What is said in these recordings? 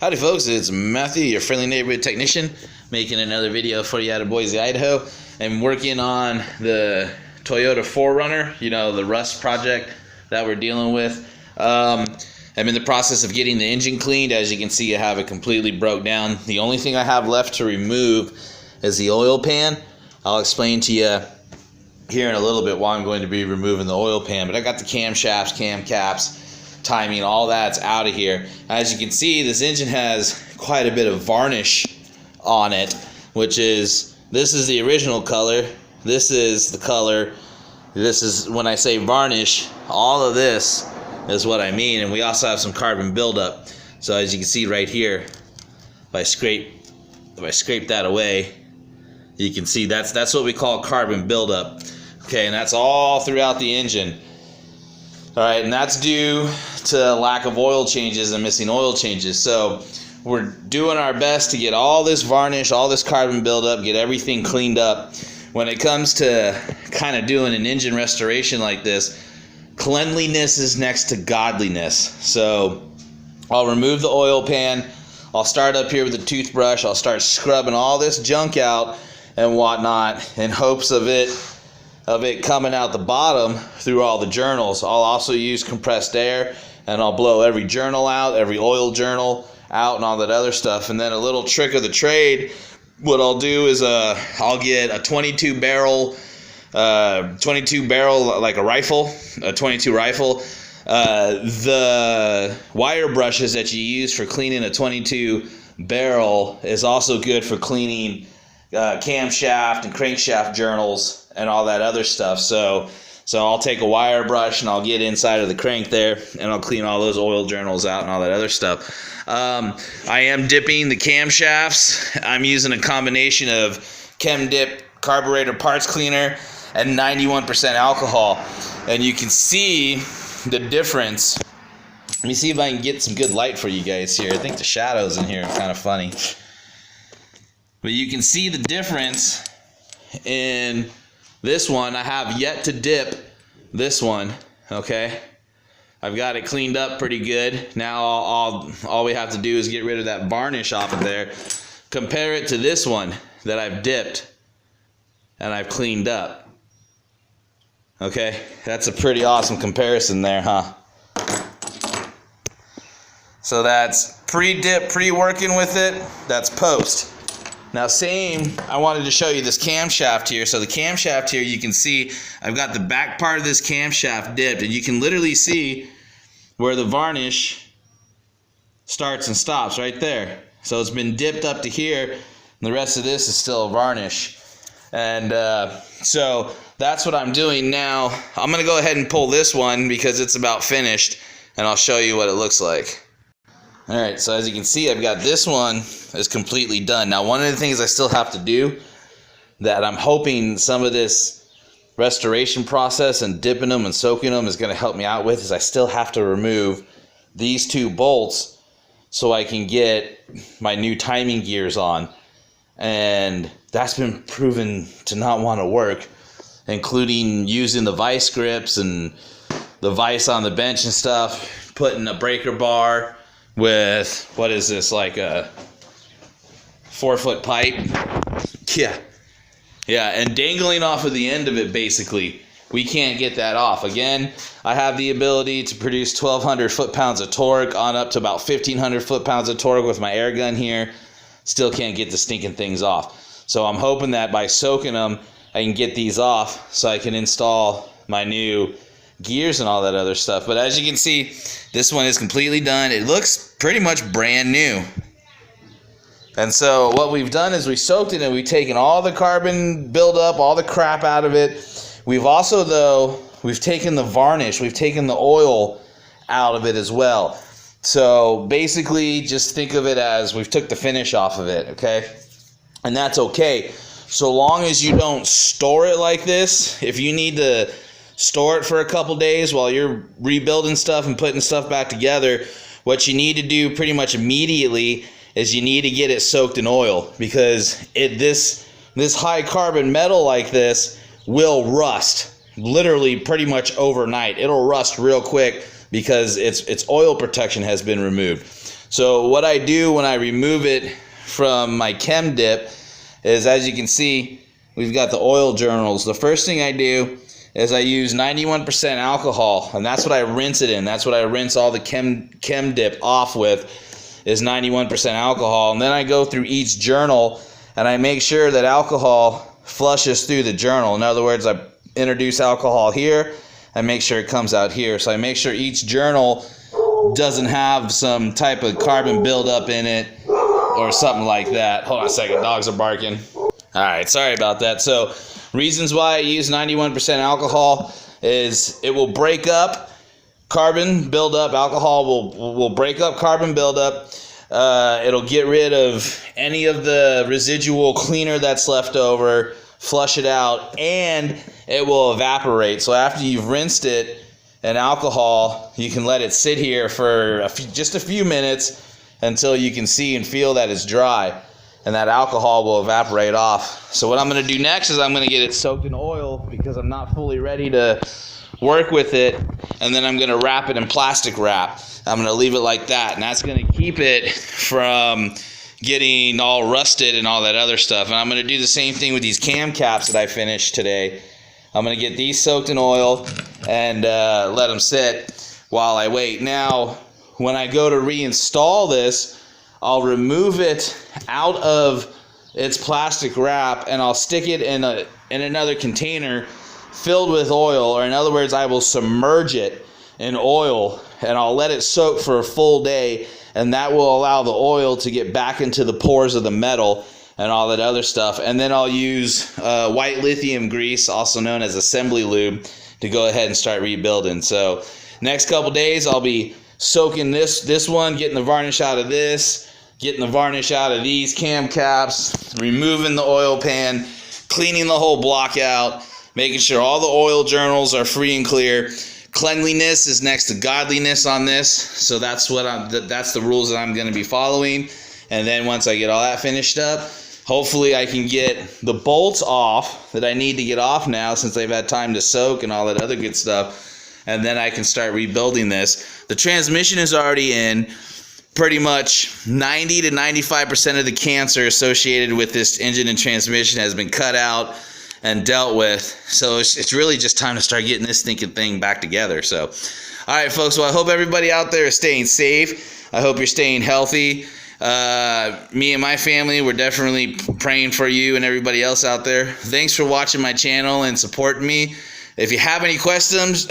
Howdy folks, it's Matthew, your friendly neighborhood technician, making another video for you out of Boise, Idaho. I'm working on the Toyota 4Runner, the rust project that we're dealing with. I'm in the process of getting the engine cleaned. As you can see, I have it completely broke down. The only thing I have left to remove is the oil pan. I'll explain to you here in a little bit why I'm going to be removing the oil pan, but I got the camshafts, cam caps, timing, all that's out of here. As you can see, this engine has quite a bit of varnish on it, which is, this is the original color, this is the color, this is, when I say varnish, all of this is what I mean. And we also have some carbon buildup. So as you can see right here, if I scrape that away, you can see that's what we call carbon buildup. Okay, and that's all throughout the engine. All right, and that's due to lack of oil changes and missing oil changes. So we're doing our best to get all this varnish, all this carbon buildup, get everything cleaned up. When it comes to kind of doing an engine restoration like this, cleanliness is next to godliness. So I'll remove the oil pan. I'll start up here with a toothbrush. I'll start scrubbing all this junk out and whatnot in hopes of it coming out the bottom through all the journals. I'll also use compressed air, and I'll blow every journal out, every oil journal out, and all that other stuff. And then a little trick of the trade, what I'll do is I'll get a 22 barrel like a rifle, a 22 rifle. The wire brushes that you use for cleaning a 22 barrel is also good for cleaning camshaft and crankshaft journals and all that other stuff. So I'll take a wire brush and I'll get inside of the crank there and I'll clean all those oil journals out and all that other stuff. I am dipping the camshafts. I'm using a combination of Chem Dip carburetor parts cleaner and 91% alcohol, and you can see the difference. Let me see if I can get some good light for you guys here. I think the shadows in here are kind of funny, but you can see the difference in this one. I have yet to dip this one, okay? I've got it cleaned up pretty good. Now all we have to do is get rid of that varnish off of there. Compare it to this one that I've dipped and I've cleaned up. Okay, that's a pretty awesome comparison there, huh? So that's pre-dip, pre-working with it. That's post. Now same, I wanted to show you this camshaft here. So the camshaft here, you can see I've got the back part of this camshaft dipped, and you can literally see where the varnish starts and stops right there. So it's been dipped up to here, and the rest of this is still varnish. And so that's what I'm doing now. I'm going to go ahead and pull this one because it's about finished, and I'll show you what it looks like. Alright, so as you can see, I've got this one is completely done. Now, one of the things I still have to do that I'm hoping some of this restoration process and dipping them and soaking them is going to help me out with is I still have to remove these two bolts so I can get my new timing gears on. And that's been proven to not want to work, including using the vice grips and the vice on the bench and stuff, putting a breaker bar with, what is this, like a 4-foot pipe? Yeah, and dangling off of the end of it, basically. We can't get that off. Again, I have the ability to produce 1,200 foot-pounds of torque on up to about 1,500 foot-pounds of torque with my air gun here. Still can't get the stinking things off. So I'm hoping that by soaking them, I can get these off so I can install my new gears and all that other stuff. But as you can see, this one is completely done. It looks pretty much brand new. And so what we've done is we soaked it and we've taken all the carbon buildup, all the crap out of it. We've also, though, we've taken the varnish, we've taken the oil out of it as well. So basically, just think of it as we've took the finish off of it, okay? And that's okay, so long as you don't store it like this. If you need to store it for a couple days while you're rebuilding stuff and putting stuff back together, what you need to do pretty much immediately is you need to get it soaked in oil, because this high carbon metal like this will rust literally pretty much overnight. It'll rust real quick because its oil protection has been removed. So what I do when I remove it from my chem dip is, as you can see, we've got the oil journals. The first thing I do is I use 91% alcohol, and that's what I rinse it in. That's what I rinse all the chem dip off with, is 91% alcohol. And then I go through each journal and I make sure that alcohol flushes through the journal. In other words, I introduce alcohol here, I make sure it comes out here. So I make sure each journal doesn't have some type of carbon buildup in it or something like that. Hold on a second, dogs are barking. Alright, sorry about that. So reasons why I use 91% alcohol is it will break up carbon buildup. Alcohol will break up carbon buildup. It'll get rid of any of the residual cleaner that's left over, flush it out, and it will evaporate. So after you've rinsed it in alcohol, you can let it sit here for just a few minutes until you can see and feel that it's dry, and that alcohol will evaporate off. So what I'm going to do next is I'm going to get it soaked in oil, because I'm not fully ready to work with it, and then I'm going to wrap it in plastic wrap. I'm going to leave it like that, and that's going to keep it from getting all rusted and all that other stuff. And I'm going to do the same thing with these cam caps that I finished today. I'm going to get these soaked in oil and let them sit while I wait. Now, when I go to reinstall this, I'll remove it out of its plastic wrap and I'll stick it in another container filled with oil, or in other words, I will submerge it in oil and I'll let it soak for a full day, and that will allow the oil to get back into the pores of the metal and all that other stuff. And then I'll use white lithium grease, also known as assembly lube, to go ahead and start rebuilding. So next couple days I'll be soaking this one, getting the varnish out of this, getting the varnish out of these cam caps, removing the oil pan, cleaning the whole block out, making sure all the oil journals are free and clear. Cleanliness is next to godliness on this, so that's the rules that I'm going to be following. And then once I get all that finished up, hopefully I can get the bolts off that I need to get off now, since they've had time to soak and all that other good stuff, and then I can start rebuilding this. The transmission is already in. Pretty much 90 to 95% of the cancer associated with this engine and transmission has been cut out and dealt with. So it's really just time to start getting this stinking thing back together. So, all right, folks. Well, I hope everybody out there is staying safe. I hope you're staying healthy. Me and my family, we're definitely praying for you and everybody else out there. Thanks for watching my channel and supporting me. If you have any questions,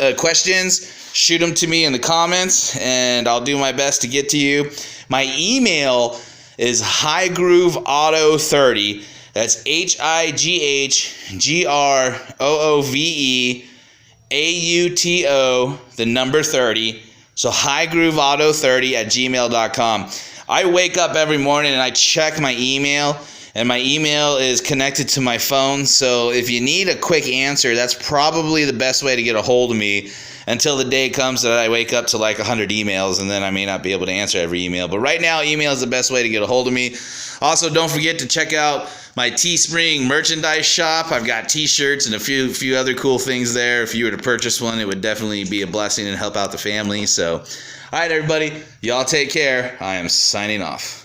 shoot them to me in the comments, and I'll do my best to get to you. My email is highgrooveauto30. That's HIGHGROOVEAUTO, the number 30. So highgrooveauto30@gmail.com. I wake up every morning and I check my email, and my email is connected to my phone. So if you need a quick answer, that's probably the best way to get a hold of me, until the day comes that I wake up to like 100 emails, and then I may not be able to answer every email. But right now, email is the best way to get a hold of me. Also, don't forget to check out my Teespring merchandise shop. I've got t-shirts and a few other cool things there. If you were to purchase one, it would definitely be a blessing and help out the family. So, all right, everybody, y'all take care. I am signing off.